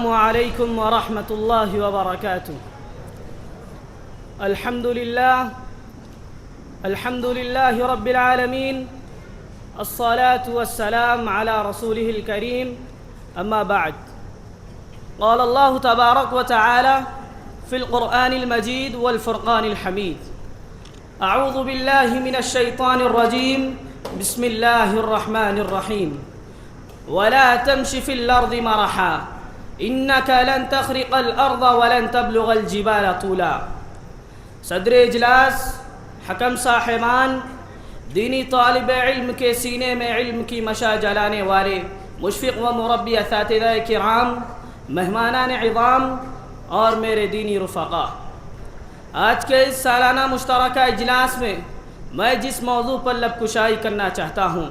السلام عليكم ورحمة الله وبركاته. الحمد لله رب العالمين، الصلاة والسلام على رسوله الكريم، أما بعد. قال الله تبارك وتعالى في القرآن المجيد والفرقان الحميد: أعوذ بالله من الشيطان الرجيم، بسم الله الرحمن الرحيم. ولا تمش في الأرض مرحا إنك لن تخرق الأرض ولن تبلغ الجبال طولا. صدر اجلاس، حکم صاحبان، دینی طالب علم کے سینے میں علم کی مشع جلانے والے مشفق و مربی اساتذہ کرام، مہمانان عظام اور میرے دینی رفقا، آج کے اس سالانہ مشترکہ اجلاس میں میں جس موضوع پر لب کشائی کرنا چاہتا ہوں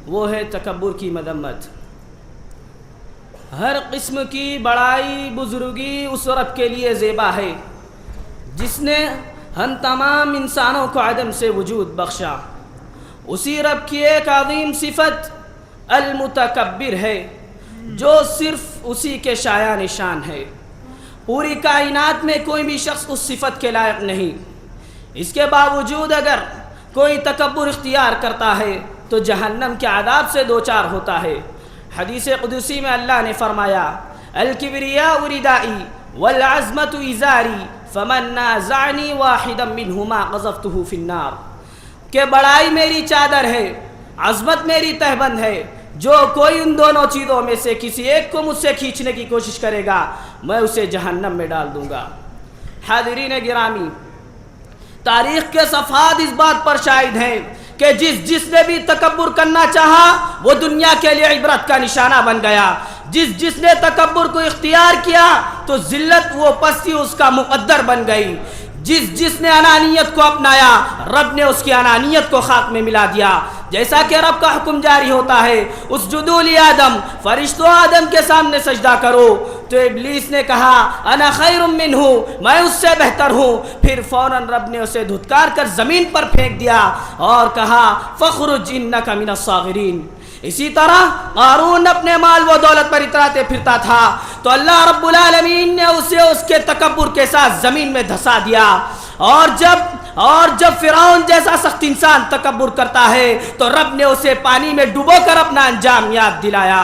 وہ ہے تکبر کی مذمت. ہر قسم کی بڑائی بزرگی اس رب کے لیے زیبا ہے جس نے ہم تمام انسانوں کو عدم سے وجود بخشا. اسی رب کی ایک عظیم صفت المتکبر ہے جو صرف اسی کے شایع نشان ہے. پوری کائنات میں کوئی بھی شخص اس صفت کے لائق نہیں. اس کے باوجود اگر کوئی تکبر اختیار کرتا ہے تو جہنم کے عذاب سے دوچار ہوتا ہے. حدیث قدسی میں اللہ نے فرمایا: الکبریاء ردائی والعظمت ازاری فمن نازعنی واحدا منہما قذفتہ فی النار. کہ بڑائی میری چادر ہے، عظمت میری تہبند ہے، جو کوئی ان دونوں چیزوں میں سے کسی ایک کو مجھ سے کھینچنے کی کوشش کرے گا میں اسے جہنم میں ڈال دوں گا. حاضرین گرامی، تاریخ کے صفحات اس بات پر شاہد ہیں کہ جس نے بھی تکبر کرنا چاہا وہ دنیا کے لیے عبرت کا نشانہ بن گیا. جس نے تکبر کو اختیار کیا تو ذلت و پستی اس کا مقدر بن گئی. جس نے انانیت کو اپنایا رب نے اس کی انانیت کو خاک میں ملا دیا. جیسا کہ رب کا حکم جاری ہوتا ہے: اسجدوا لآدم، فرشتوں آدم کے سامنے سجدہ کرو. تو ابلیس نے کہا: انا خیر منہ، میں اس سے بہتر ہوں. پھر فوراً رب نے اسے دھتکار کر زمین پر پھینک دیا اور کہا: فخرج انک من الصاغرین. اسی طرح قارون اپنے مال و دولت پر اتراتے پھرتا تھا تو اللہ رب العالمین نے اسے اس کے تکبر کے ساتھ زمین میں دھسا دیا. اور جب فرعون جیسا سخت انسان تکبر کرتا ہے تو رب نے اسے پانی میں ڈبو کر اپنا انجام یاد دلایا.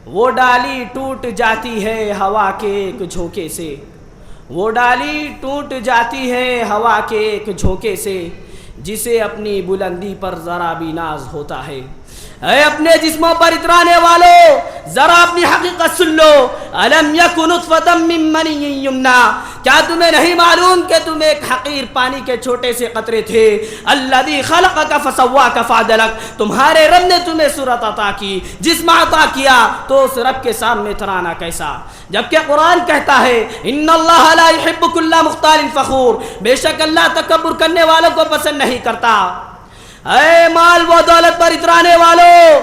وہ ڈالی ٹوٹ جاتی ہے ہوا کے ایک جھونکے سے، وہ ڈالی ٹوٹ جاتی ہے ہوا کے ایک جھونکے سے، جسے اپنی بلندی پر ذرا بھی ناز ہوتا ہے. اے اپنے جسموں پر اترانے والو، ذرا اپنی حقیقت سن لو. الم یک نطفۃ من منی یمنا، کیا تمہیں نہیں معلوم کہ تم ایک حقیر پانی کے چھوٹے سے قطرے تھے. الذی خلقک فسواک فعدلک، تمہارے رب نے تمہیں صورت عطا کی، جسم عطا کیا تو اس رب کے سامنے اترانا کیسا. جبکہ قرآن کہتا ہے: ان اللہ لا یحب کل مختال فخور، بے شک اللہ تکبر کرنے والوں کو پسند نہیں کرتا. اے مال و دولت پر اترانے والو،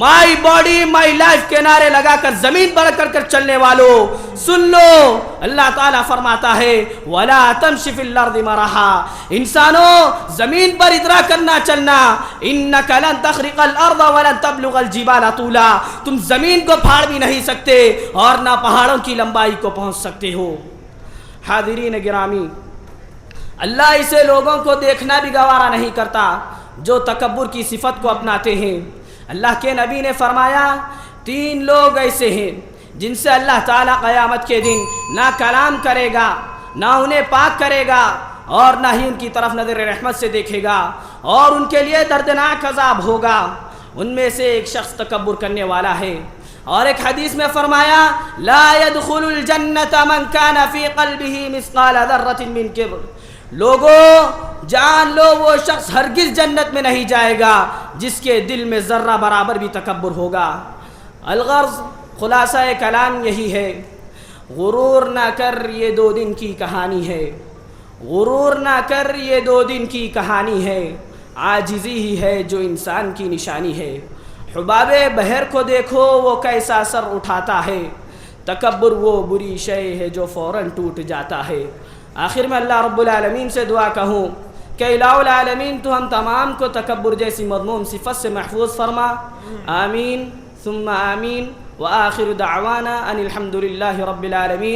مائی باڈی مائی لائف کے نعرے لگا کر زمین پر کر چلنے والو، سن لو. اللہ تعالیٰ فرماتا ہے: ولا تمش فی الارض مرحا، انسانوں زمین پر اترا کرنا چلنا. انک لن تخرق الارض ولن تبلغ الجبال طولا، تم زمین کو پھاڑ بھی نہیں سکتے اور نہ پہاڑوں کی لمبائی کو پہنچ سکتے ہو. حاضرین گرامی، اللہ اسے لوگوں کو دیکھنا بھی گوارا نہیں کرتا جو تکبر کی صفت کو اپناتے ہیں. اللہ کے نبی نے فرمایا: 3 لوگ ایسے ہیں جن سے اللہ تعالیٰ قیامت کے دن نہ کلام کرے گا، نہ انہیں پاک کرے گا اور نہ ہی ان کی طرف نظر رحمت سے دیکھے گا، اور ان کے لیے دردناک عذاب ہوگا. ان میں سے ایک شخص تکبر کرنے والا ہے. اور ایک حدیث میں فرمایا: لا يدخل الجنة من كان في قلبه مثقال ذرة من كبر. لوگوں جان لو، وہ شخص ہرگز جنت میں نہیں جائے گا جس کے دل میں ذرہ برابر بھی تکبر ہوگا. الغرض، خلاصہ کلام یہی ہے: غرور نہ کر، یہ 2 دن کی کہانی ہے. غرور نہ کر، یہ 2 دن کی کہانی ہے. عاجزی ہی ہے جو انسان کی نشانی ہے. حباب بحر کو دیکھو وہ کیسا سر اٹھاتا ہے. تکبر وہ بری شے ہے جو فوراً ٹوٹ جاتا ہے. آخر میں اللہ رب العالمین سے دعا کہوں کہ الہ العالمین تو ہم تمام کو تکبر جیسی مذموم صفت سے محفوظ فرما. آمین ثم آمین. وآخر دعوانا ان الحمد للہ رب العالمین.